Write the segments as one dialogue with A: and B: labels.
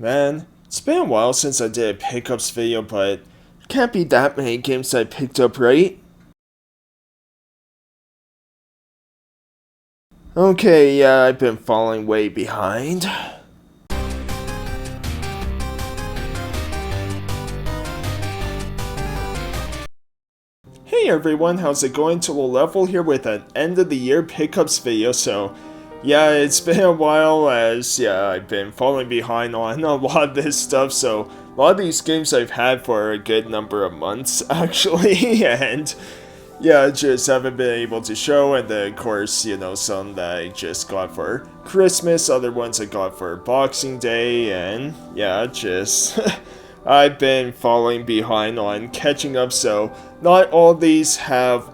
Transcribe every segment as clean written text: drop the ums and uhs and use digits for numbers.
A: Man, it's been a while since I did a pickups video, but can't be that many games I picked up, right? Okay, yeah, I've been falling way behind. Hey everyone, how's it going? To level here with an end of the year pickups video. So yeah, it's been a while as I've been falling behind on a lot of this stuff. So a lot of these games I've had for a good number of months actually, and yeah, just haven't been able to show. And then of course, some that I just got for Christmas, other ones I got for Boxing Day, and yeah, just I've been falling behind on catching up, so not all these have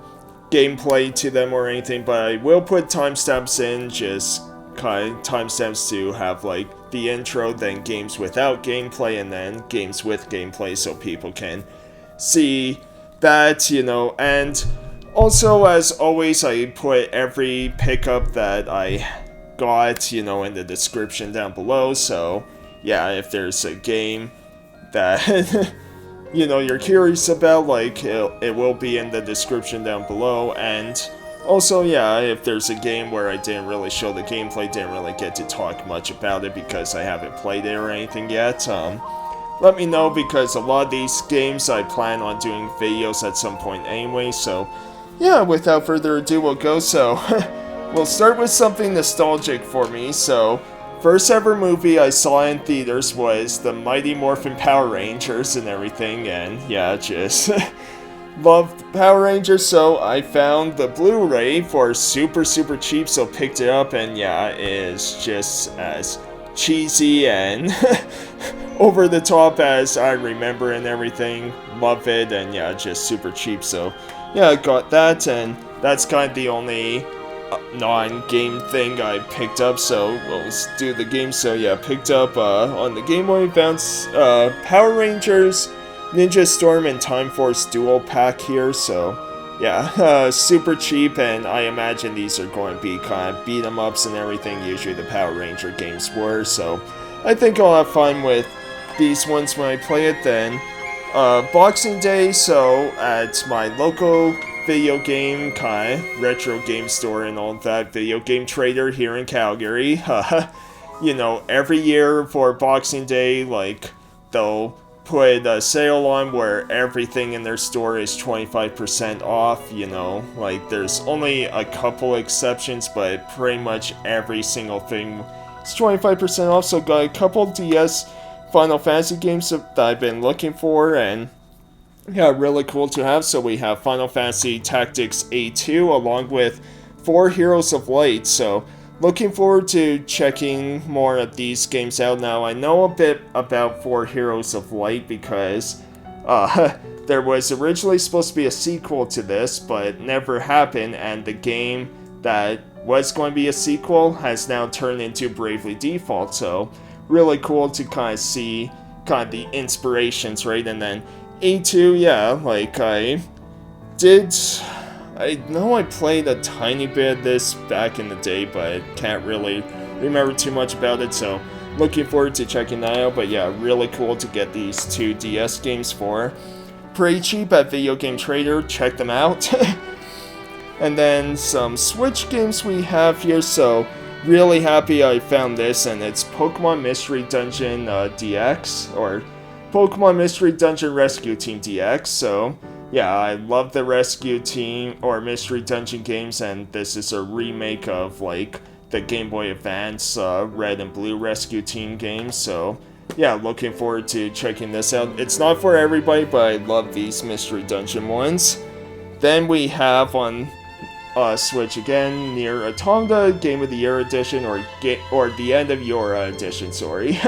A: gameplay to them or anything, but I will put timestamps in, just kind of timestamps to have like the intro, then games without gameplay, and then games with gameplay so people can see that, and also as always I put every pickup that I got, in the description down below, so yeah, if there's a game that you're curious about, like it will be in the description down below. And also, yeah, if there's a game where I didn't really show the gameplay, didn't really get to talk much about it because I haven't played it or anything yet, let me know, because a lot of these games I plan on doing videos at some point anyway. So yeah, without further ado, we'll go. So we'll start with something nostalgic for me. So first ever movie I saw in theaters was the Mighty Morphin Power Rangers and everything, and yeah, just loved Power Rangers, so I found the Blu-ray for super cheap, so picked it up, and yeah, it is just as cheesy and over the top as I remember and everything. Love it, and yeah, just super cheap, so yeah, I got that, and that's kind of the only non-game thing I picked up, so let's do the game. So yeah, picked up on the Game Boy Advance Power Rangers, Ninja Storm, and Time Force Dual Pack here, so yeah, super cheap, and I imagine these are going to be kind of beat 'em ups and everything, usually the Power Ranger games were, so I think I'll have fun with these ones when I play it. Then Boxing Day, so at my local video game kind of retro game store and all that, Video Game Trader here in Calgary. Every year for Boxing Day, like, they'll put a sale on where everything in their store is 25% off, like there's only a couple exceptions, but pretty much every single thing is 25% off. So got a couple DS Final Fantasy games that I've been looking for, and yeah, really cool to have. So we have Final Fantasy Tactics A2 along with 4 Heroes of Light. So looking forward to checking more of these games out. Now, I know a bit about 4 Heroes of Light because there was originally supposed to be a sequel to this, but never happened, and the game that was going to be a sequel has now turned into Bravely Default. So really cool to kind of see kind of the inspirations, right? And then A2, yeah, like I know I played a tiny bit of this back in the day, but can't really remember too much about it, so looking forward to checking that out. But yeah, really cool to get these 2 DS games for pretty cheap at Video Game Trader, check them out. And then some Switch games we have here, so really happy I found this, and it's Pokemon Mystery Dungeon DX, or Pokemon Mystery Dungeon Rescue Team DX. So yeah, I love the Rescue Team or Mystery Dungeon games, and this is a remake of like the Game Boy Advance Red and Blue Rescue Team games. So yeah, looking forward to checking this out. It's not for everybody, but I love these Mystery Dungeon ones. Then we have on Switch again, NieR Automata Game of the Year Edition, or the End of YoRHa Edition, sorry.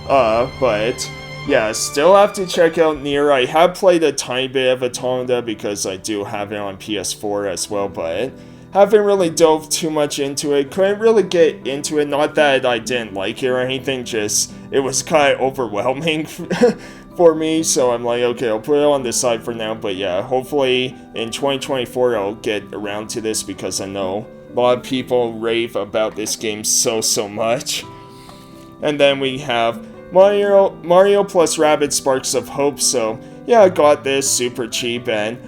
A: But yeah, still have to check out NieR. I have played a tiny bit of Automata because I do have it on PS4 as well, but haven't really dove too much into it. Couldn't really get into it, not that I didn't like it or anything, just it was kind of overwhelming for me, so I'm like, okay, I'll put it on the side for now. But yeah, hopefully in 2024 I'll get around to this, because I know a lot of people rave about this game so much. And then we have Mario plus Rabbids Sparks of Hope, so yeah, I got this super cheap, and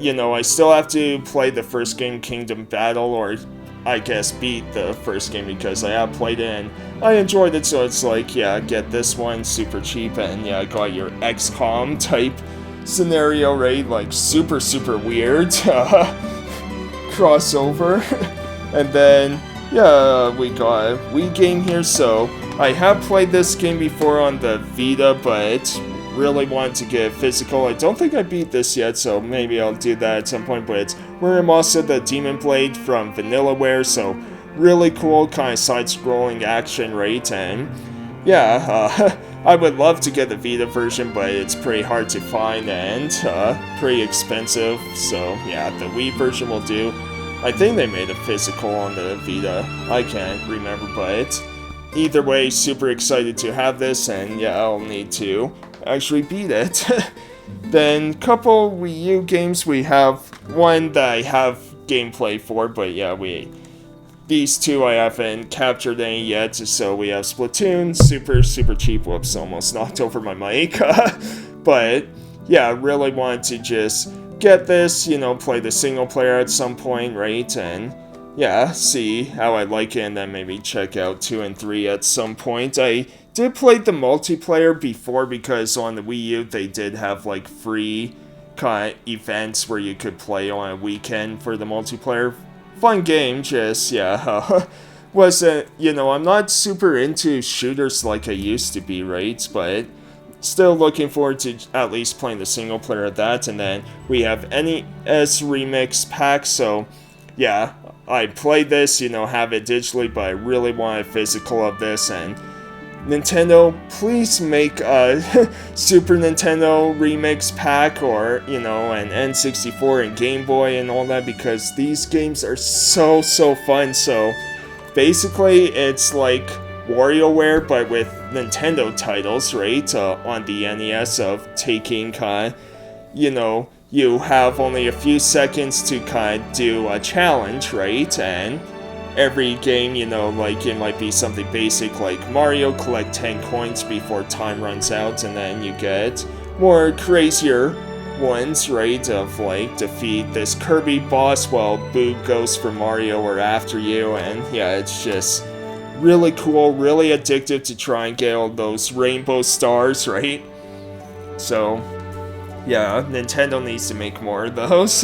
A: I still have to play the first game, Kingdom Battle, or I guess beat the first game because I have played it and I enjoyed it, so it's like, yeah, get this one super cheap, and yeah, I got your XCOM type scenario, right? Like super weird crossover. And then yeah, we got a Wii game here, so I have played this game before on the Vita, but really wanted to get physical. I don't think I beat this yet, so maybe I'll do that at some point, but it's Muramasa the Demon Blade from Vanillaware, so really cool, kind of side-scrolling action, right? And yeah, I would love to get the Vita version, but it's pretty hard to find and pretty expensive, so yeah, the Wii version will do. I think they made a physical on the Vita, I can't remember, but either way, super excited to have this, and yeah, I'll need to actually beat it. Then, couple Wii U games, we have one that I have gameplay for, but yeah, these two I haven't captured any yet, so we have Splatoon, super cheap, whoops, almost knocked over my mic, but yeah, really wanted to just get this, play the single player at some point, right, and yeah, see how I like it, and then maybe check out 2 and 3 at some point. I did play the multiplayer before because on the Wii U they did have like free kind of events where you could play on a weekend for the multiplayer. Fun game, just, yeah, wasn't, I'm not super into shooters like I used to be, right, but still looking forward to at least playing the single player of that. And then we have NES Remix Pack, so yeah, I played this, have it digitally, but I really want a physical of this, and Nintendo, please make a Super Nintendo Remix Pack, or, an N64 and Game Boy and all that, because these games are so fun. So basically, it's like WarioWare, but with Nintendo titles, right, on the NES, of taking kind of, you have only a few seconds to kind of do a challenge, right, and every game, like it might be something basic like Mario, collect 10 coins before time runs out, and then you get more crazier ones, right, of like defeat this Kirby boss while Boo goes for Mario or after you, and yeah, it's just really cool, really addictive to try and get all those rainbow stars, right? So yeah, Nintendo needs to make more of those.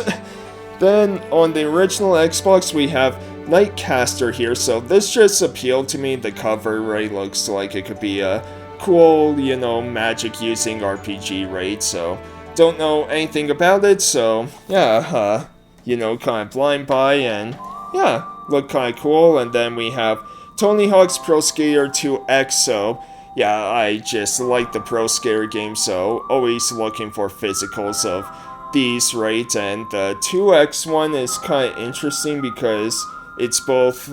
A: Then on the original Xbox we have Nightcaster here, so this just appealed to me. The cover, right, looks like it could be a cool, magic using RPG, right? So don't know anything about it, so yeah, kind of blind buy, and yeah, look kind of cool. And then we have Tony Hawk's Pro Skater 2X, so yeah, I just like the Pro Skater game, so always looking for physicals of these, right? And the 2X one is kind of interesting because it's both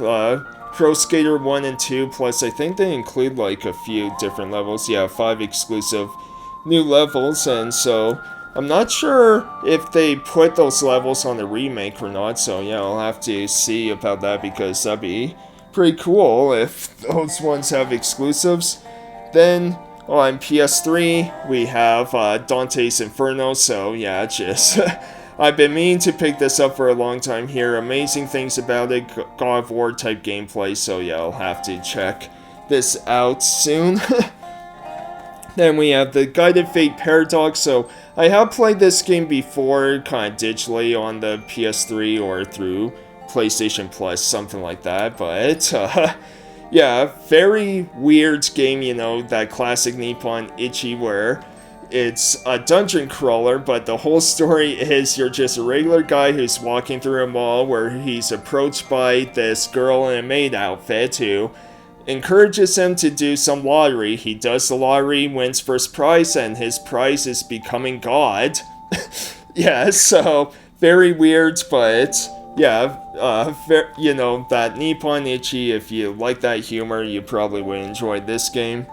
A: Pro Skater 1 and 2, plus I think they include like a few different levels. Yeah, 5 exclusive new levels, and so I'm not sure if they put those levels on the remake or not, so yeah, I'll have to see about that, because that'd be pretty cool if those ones have exclusives. Then on PS3 we have Dante's Inferno, so yeah, just I've been meaning to pick this up for a long time here. Amazing things about it, God of War type gameplay, so yeah, I'll have to check this out soon. Then we have the Guided Fate Paradox, so I have played this game before, kind of digitally on the PS3 or through PlayStation Plus, something like that, but yeah, very weird game, that classic Nippon Ichi where it's a dungeon crawler, but the whole story is you're just a regular guy who's walking through a mall where he's approached by this girl in a maid outfit who encourages him to do some lottery. He does the lottery, wins first prize, and his prize is becoming God. Yeah, so very weird, but yeah, that Nippon Ichi, if you like that humor, you probably would enjoy this game.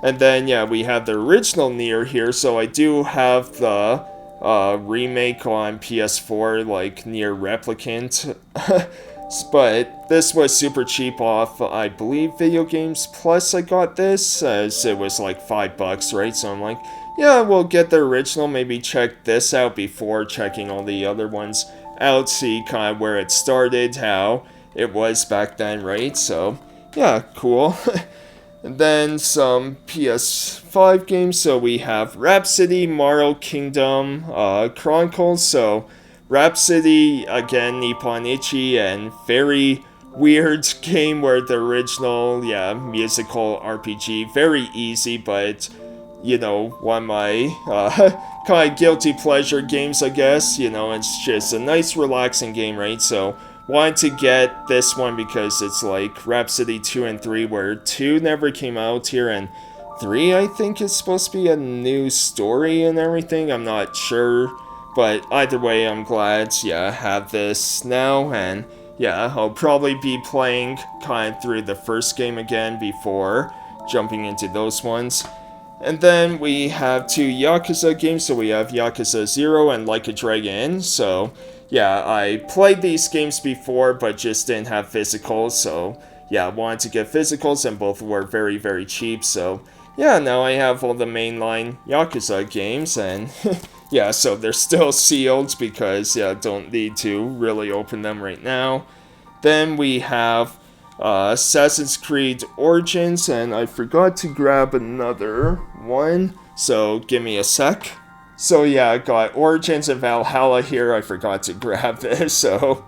A: And then, yeah, we have the original NieR here, so I do have the remake on PS4, like NieR Replicant. But this was super cheap off, I believe, Video Games Plus I got this, as it was like $5, right? So I'm like, yeah, we'll get the original, maybe check this out before checking all the other ones out, see kind of where it started, how it was back then, right? So, yeah, cool. And then some PS5 games, so we have Rhapsody, Marl Kingdom, Chronicles, so Rhapsody, again, Nippon Ichi, and very weird game where the original, musical RPG, very easy, but, one of my, kind of guilty pleasure games, I guess, it's just a nice relaxing game, right? So, wanted to get this one because it's like Rhapsody 2 and 3, where 2 never came out here, and 3 I think is supposed to be a new story and everything, I'm not sure, but either way I'm glad, have this now, and I'll probably be playing kind of through the first game again before jumping into those ones. And then we have 2 Yakuza games, so we have Yakuza 0 and Like a Dragon, so I played these games before, but just didn't have physicals, so wanted to get physicals, and both were very, very cheap, so now I have all the mainline Yakuza games, and so they're still sealed, because, don't need to really open them right now. Then we have Assassin's Creed Origins, and I forgot to grab another one, so give me a sec. So I got Origins and Valhalla here, I forgot to grab this, so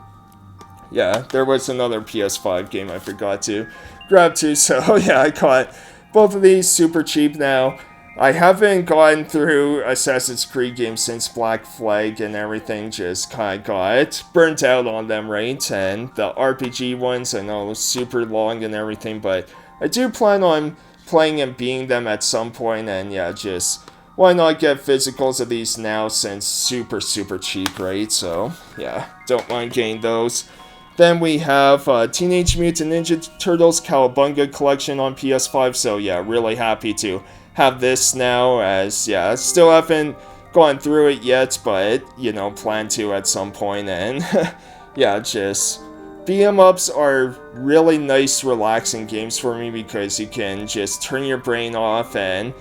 A: there was another PS5 game I forgot to grab too, so I got both of these super cheap now. I haven't gotten through Assassin's Creed games since Black Flag and everything, just kind of got burnt out on them, right? And the RPG ones, I know, super long and everything, but I do plan on playing and beating them at some point, and just why not get physicals of these now since super, super cheap, right? So, don't mind getting those. Then we have Teenage Mutant Ninja Turtles Cowabunga Collection on PS5, so really happy to have this now, as, still haven't gone through it yet, but, plan to at some point, and, just beat-em-ups are really nice, relaxing games for me, because you can just turn your brain off, and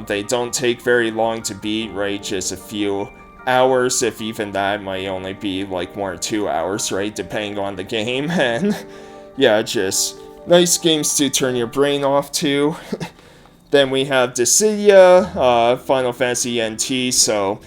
A: they don't take very long to beat, right? Just a few hours, if even that, might only be like 1 or 2 hours, right? Depending on the game, and just nice games to turn your brain off to. Then we have Dissidia, Final Fantasy NT, so,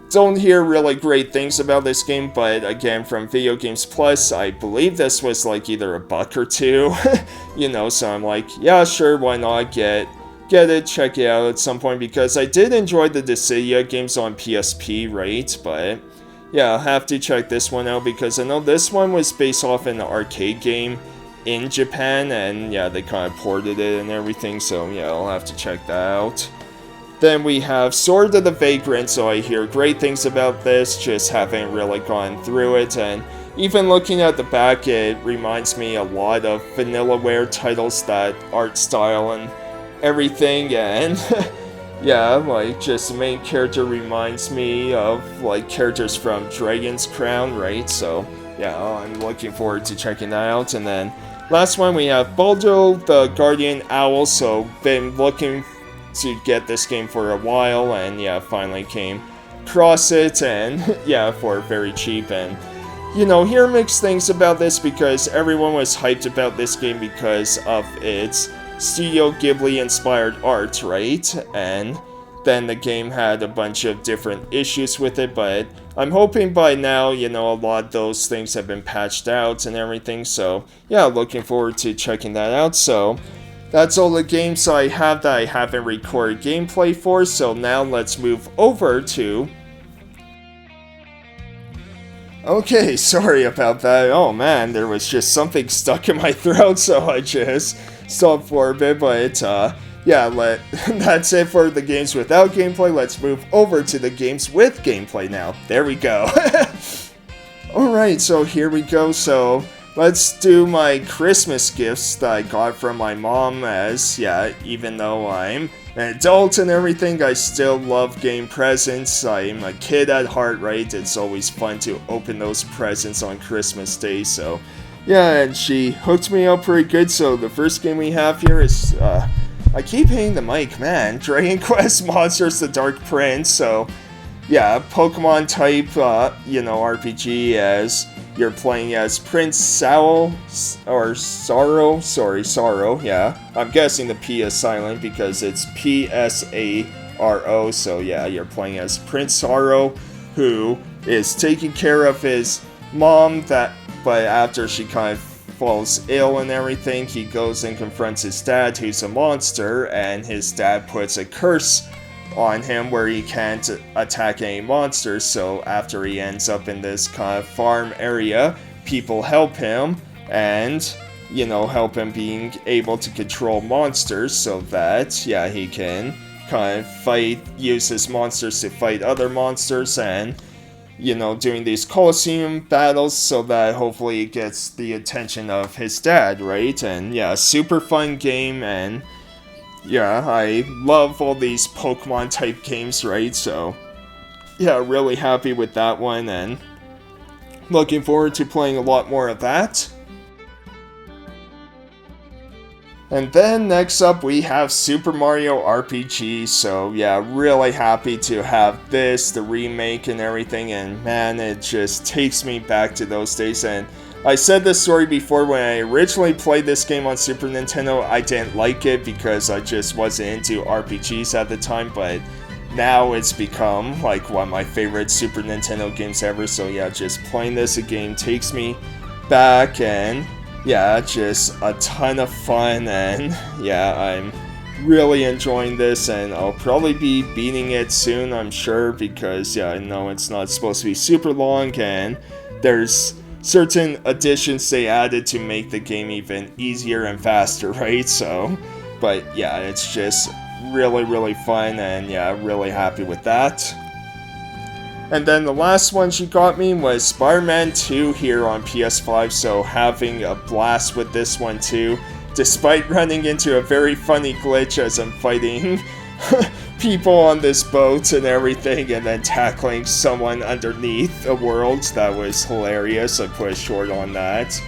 A: don't hear really great things about this game, but again, from Video Games Plus, I believe this was like either $1 or $2, so I'm like, sure, why not get it, check it out at some point, because I did enjoy the Dissidia games on PSP, right? But I'll have to check this one out, because I know this one was based off an arcade game in Japan, and they kind of ported it and everything, so I'll have to check that out. Then we have Sword of the Vagrant, so I hear great things about this, just haven't really gone through it, and even looking at the back, it reminds me a lot of Vanillaware titles, that art style and everything, and like, just the main character reminds me of like characters from Dragon's Crown, right? So I'm looking forward to checking that out. And then last one, we have Baldo the Guardian Owl, so been looking to get this game for a while, and finally came across it, and for very cheap, and hear mixed things about this, because everyone was hyped about this game because of its Studio Ghibli inspired art, right? And then the game had a bunch of different issues with it, but I'm hoping by now, a lot of those things have been patched out and everything, so looking forward to checking that out. So that's all the games I have that I haven't recorded gameplay for, so now let's move over to... Okay, sorry about that. Oh man, there was just something stuck in my throat, so I just stopped for a bit, but that's it for the games without gameplay. Let's move over to the games with gameplay now. There we go. Alright, so here we go. So let's do my Christmas gifts that I got from my mom, as, yeah, even though I'm an adult and everything, I still love getting presents. I'm a kid at heart, right? It's always fun to open those presents on Christmas Day, so yeah, and she hooked me up pretty good. So the first game we have here is, I keep hitting the mic, man, Dragon Quest Monsters the Dark Prince. So yeah, Pokemon type, RPG, as you're playing as Prince Sorrow, yeah. I'm guessing the P is silent because it's P-S-A-R-O, so yeah, you're playing as Prince Sorrow, who is taking care of his mom, but after she kind of falls ill and everything, he goes and confronts his dad, who's a monster, and his dad puts a curse on him where he can't attack any monsters. So after he ends up in this kind of farm area, people help him and, help him being able to control monsters so that, yeah, he can kind of use his monsters to fight other monsters and, doing these Colosseum battles so that hopefully it gets the attention of his dad, right? And yeah, super fun game, and yeah, I love all these Pokemon type games, right? So yeah, really happy with that one and looking forward to playing a lot more of that. And then next up we have Super Mario RPG, so yeah, really happy to have this, the remake and everything, and man, it just takes me back to those days. And I said this story before, when I originally played this game on Super Nintendo, I didn't like it because I just wasn't into RPGs at the time, but now it's become like one of my favorite Super Nintendo games ever, so yeah, just playing this again takes me back, and yeah, just a ton of fun, and yeah, I'm really enjoying this, and I'll probably be beating it soon, I'm sure, because yeah, I know it's not supposed to be super long, and there's certain additions they added to make the game even easier and faster, right? So, but yeah, it's just really fun, and yeah, really happy with that. And then the last one she got me was Spider-Man 2 here on PS5, so having a blast with this one too, despite running into a very funny glitch as I'm fighting people on this boat and everything, and then tackling someone underneath a world. That was hilarious. I put a short on that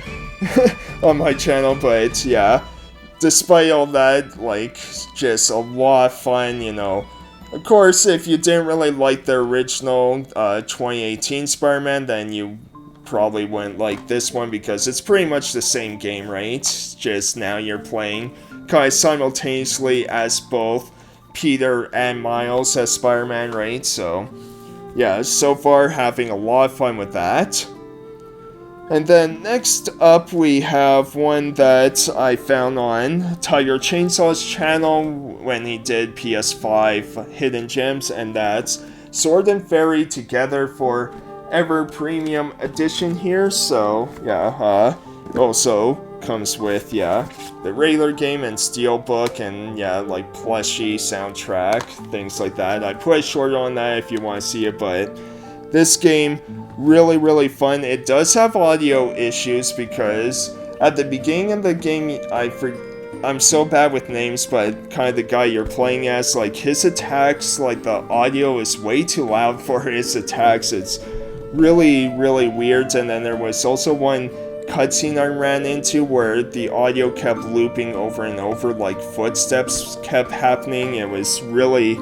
A: on my channel, but yeah, despite all that, like, just a lot of fun, Of course, if you didn't really like the original 2018 Spider-Man, then you probably wouldn't like this one because it's pretty much the same game, right? Just now you're playing kind of simultaneously as both Peter and Miles as Spider-Man, right? So, yeah, so far having a lot of fun with that. And then next up we have one that I found on Tiger Chainsaw's channel when he did PS5 Hidden Gems, and that's Sword and Fairy Together Forever Premium Edition here. So yeah, also comes with, yeah, the regular game and steelbook and yeah, like plushy soundtrack, things like that. I put a short on that if you want to see it, but this game, really fun. It does have audio issues because at the beginning of the game, I'm so bad with names, but kind of the guy you're playing as, like, his attacks, like, the audio is way too loud for his attacks. It's really weird. And then there was also one cutscene I ran into where the audio kept looping over and over, like footsteps kept happening. It was really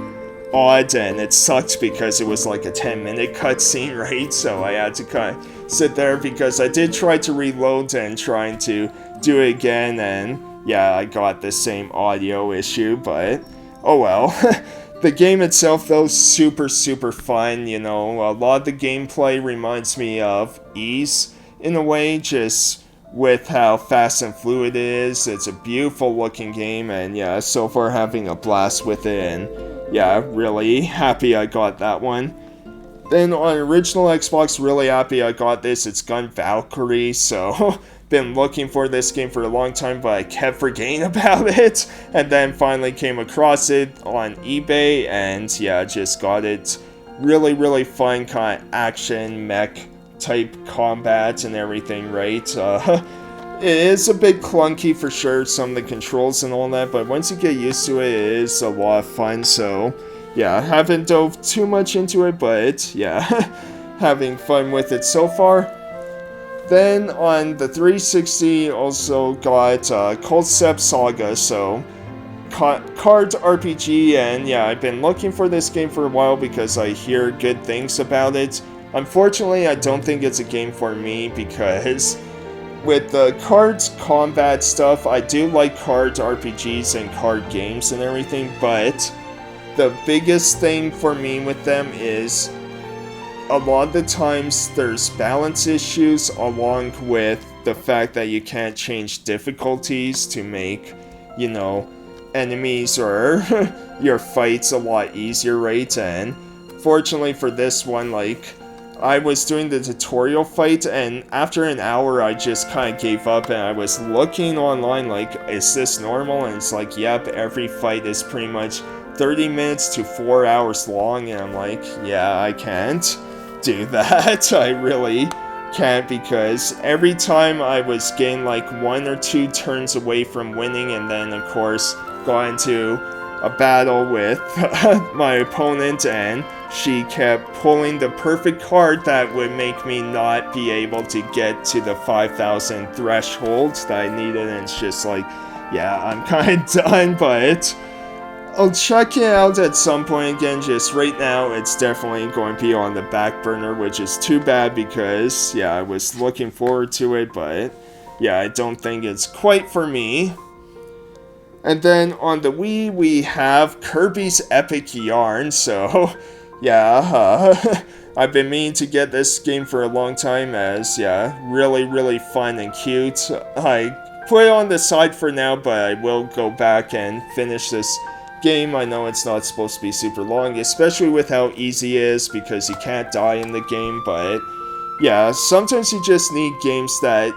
A: odd, and it sucked because it was like a 10-minute cutscene, right? So I had to kind of sit there because I did try to reload and trying to do it again, and yeah, I got the same audio issue, but oh well. The game itself, though, super fun, A lot of the gameplay reminds me of Ys in a way, just with how fast and fluid it is. It's a beautiful looking game, and yeah, so far having a blast with it, and yeah, really happy I got that one. Then on original Xbox, really happy I got this. It's Gun Valkyrie, so been looking for this game for a long time, but I kept forgetting about it, and then finally came across it on eBay, and yeah, just got it. Really fun kind of action mech type combat and everything, right? It is a bit clunky for sure, some of the controls and all that, but once you get used to it, it is a lot of fun, so yeah, haven't dove too much into it, but yeah, having fun with it so far. Then on the 360, also got Concept Saga, so card RPG, and yeah, I've been looking for this game for a while because I hear good things about it. Unfortunately, I don't think it's a game for me because with the cards combat stuff, I do like card RPGs and card games and everything, but the biggest thing for me with them is a lot of the times there's balance issues along with the fact that you can't change difficulties to make, you know, enemies or your fights a lot easier, right? And fortunately for this one, like, I was doing the tutorial fight, and after an hour I just kind of gave up, and I was looking online like, is this normal? And it's like, yep, every fight is pretty much 30 minutes to 4 hours long, and I'm like, yeah, I can't do that. I really can't, because every time I was getting like 1 or 2 turns away from winning, and then of course got into a battle with my opponent, and she kept pulling the perfect card that would make me not be able to get to the 5,000 threshold that I needed, and it's just like, yeah, I'm kind of done, but I'll check it out at some point again. Just right now, it's definitely going to be on the back burner, which is too bad because, yeah, I was looking forward to it, but yeah, I don't think it's quite for me. And then on the Wii, we have Kirby's Epic Yarn, so yeah, I've been meaning to get this game for a long time as, yeah, really fun and cute. I put it on the side for now, but I will go back and finish this game. I know it's not supposed to be super long, especially with how easy it is because you can't die in the game, but yeah, sometimes you just need games that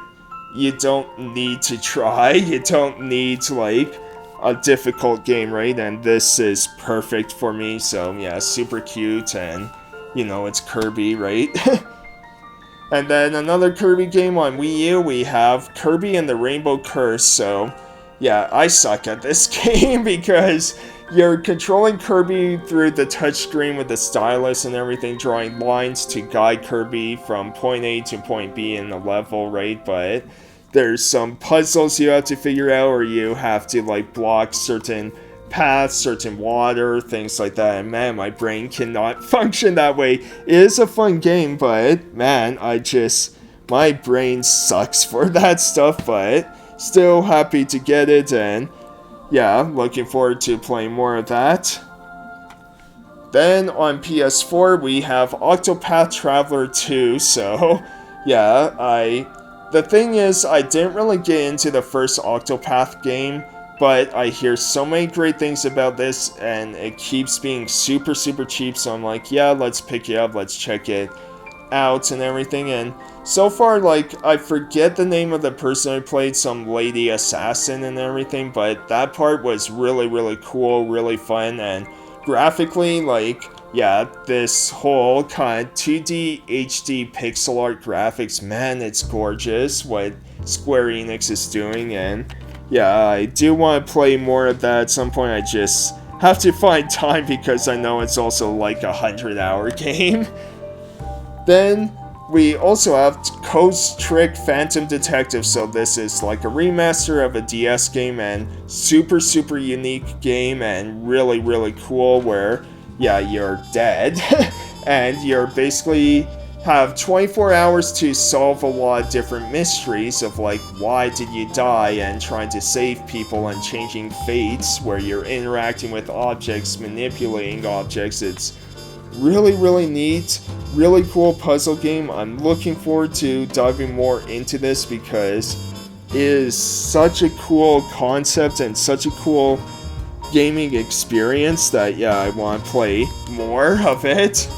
A: you don't need to try. You don't need, like, a difficult game, right? And this is perfect for me, so yeah, super cute, and you know, it's Kirby, right? And then another Kirby game on Wii U, we have Kirby and the Rainbow Curse, so yeah, I suck at this game because you're controlling Kirby through the touchscreen with the stylus and everything, drawing lines to guide Kirby from point A to point B in the level, right? But there's some puzzles you have to figure out, or you have to, like, block certain paths, certain water, things like that, and man, my brain cannot function that way. It is a fun game, but man, my brain sucks for that stuff, but still happy to get it, and yeah, looking forward to playing more of that. Then on PS4, we have Octopath Traveler 2, so yeah, the thing is, I didn't really get into the first Octopath game, but I hear so many great things about this, and it keeps being super cheap, so I'm like, yeah, let's pick it up, let's check it out and everything, and so far, like, I forget the name of the person I played, some lady assassin and everything, but that part was really cool, really fun, and graphically, like, yeah, this whole kind of 2D HD pixel art graphics, man, it's gorgeous what Square Enix is doing, and yeah, I do want to play more of that at some point. I just have to find time because I know it's also like a 100-hour game. Then we also have Coast Trick Phantom Detective, so this is like a remaster of a DS game, and super unique game, and really cool, where yeah, you're dead and you're basically have 24 hours to solve a lot of different mysteries of, like, why did you die, and trying to save people and changing fates where you're interacting with objects, manipulating objects. It's really neat, really cool puzzle game. I'm looking forward to diving more into this because it is such a cool concept and such a cool gaming experience that yeah, I want to play more of it.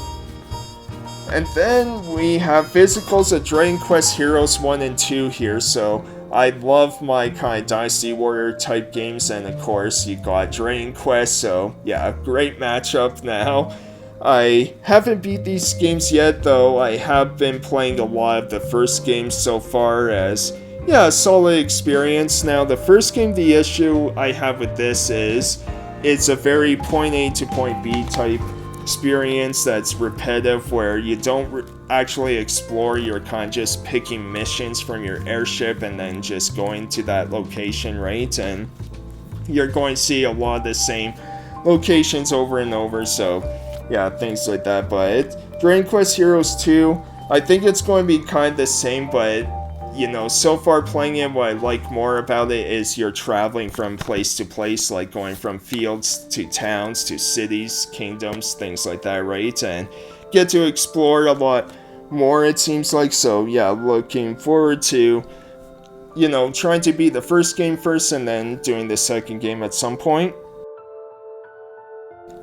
A: And then we have physicals of Dragon Quest Heroes 1 and 2 here, so I love my kind of Dynasty Warrior type games, and of course you got Dragon Quest, so yeah, great matchup now. I haven't beat these games yet, though I have been playing a lot of the first games so far as, yeah, a solid experience. Now, the first game, the issue I have with this is it's a very point A to point B type experience that's repetitive, where you don't actually explore, you're kind of just picking missions from your airship and then just going to that location, right? And you're going to see a lot of the same locations over and over, so yeah, things like that. But Dragon Quest Heroes 2, I think it's going to be kind of the same, but you know, so far playing it, what I like more about it is you're traveling from place to place, like going from fields to towns to cities, kingdoms, things like that, right? And get to explore a lot more, it seems like. So yeah, looking forward to, you know, trying to beat the first game first and then doing the second game at some point.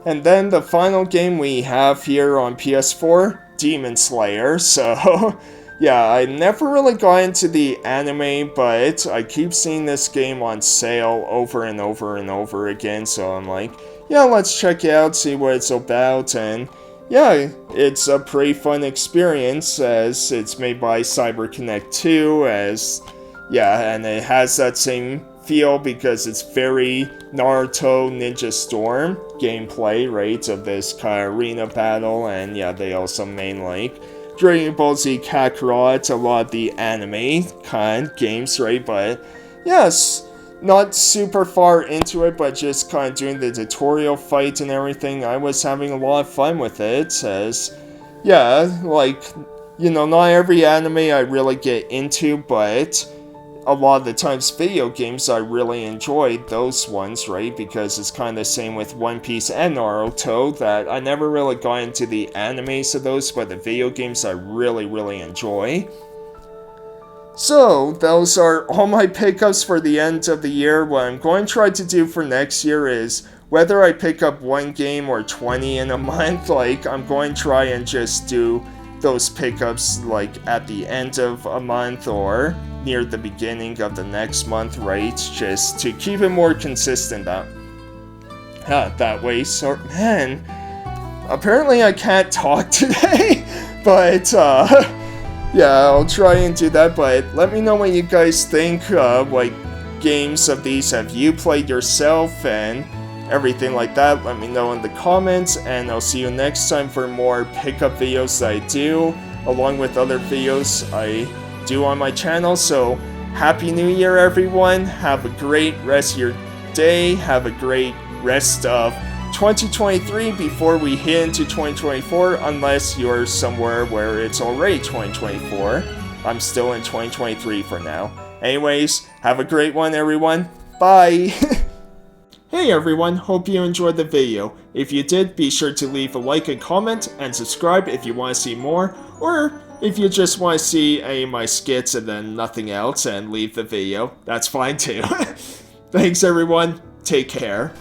A: And then the final game we have here on PS4, Demon Slayer. So yeah, I never really got into the anime, but I keep seeing this game on sale over and over and over again, so I'm like, yeah, let's check it out, see what it's about. And yeah, it's a pretty fun experience, as it's made by CyberConnect 2, as yeah, and it has that same feel because it's very Naruto Ninja Storm gameplay, right, of this kind of arena battle. And yeah, they also made like Dragon Ball Z Kakarot, a lot of the anime kind of games, right? But yes, not super far into it, but just kind of doing the tutorial fight and everything. I was having a lot of fun with it, as yeah, like, you know, not every anime I really get into, but a lot of the times video games I really enjoyed those ones, right? Because it's kind of the same with One Piece and Naruto, that I never really got into the animes of those, but the video games I really enjoy. So those are all my pickups for the end of the year. What I'm going to try to do for next year is, whether I pick up one game or 20 in a month, like, I'm going to try and just do those pickups like at the end of a month or near the beginning of the next month, right? Just to keep it more consistent that way. So, man, apparently I can't talk today, but yeah, I'll try and do that. But let me know what you guys think. What games of these have you played yourself and everything like that? Let me know in the comments, and I'll see you next time for more pickup videos that I do, along with other videos I do on my channel. So Happy New Year, everyone. Have a great rest of your day. Have a great rest of 2023 before we hit into 2024, unless you're somewhere where it's already 2024. I'm still in 2023 for now. Anyways, have a great one, everyone. Bye. Hey everyone, hope you enjoyed the video. If you did, be sure to leave a like and comment, and subscribe if you want to see more, or if you just want to see any of my skits and then nothing else and leave the video, that's fine too. Thanks everyone, take care.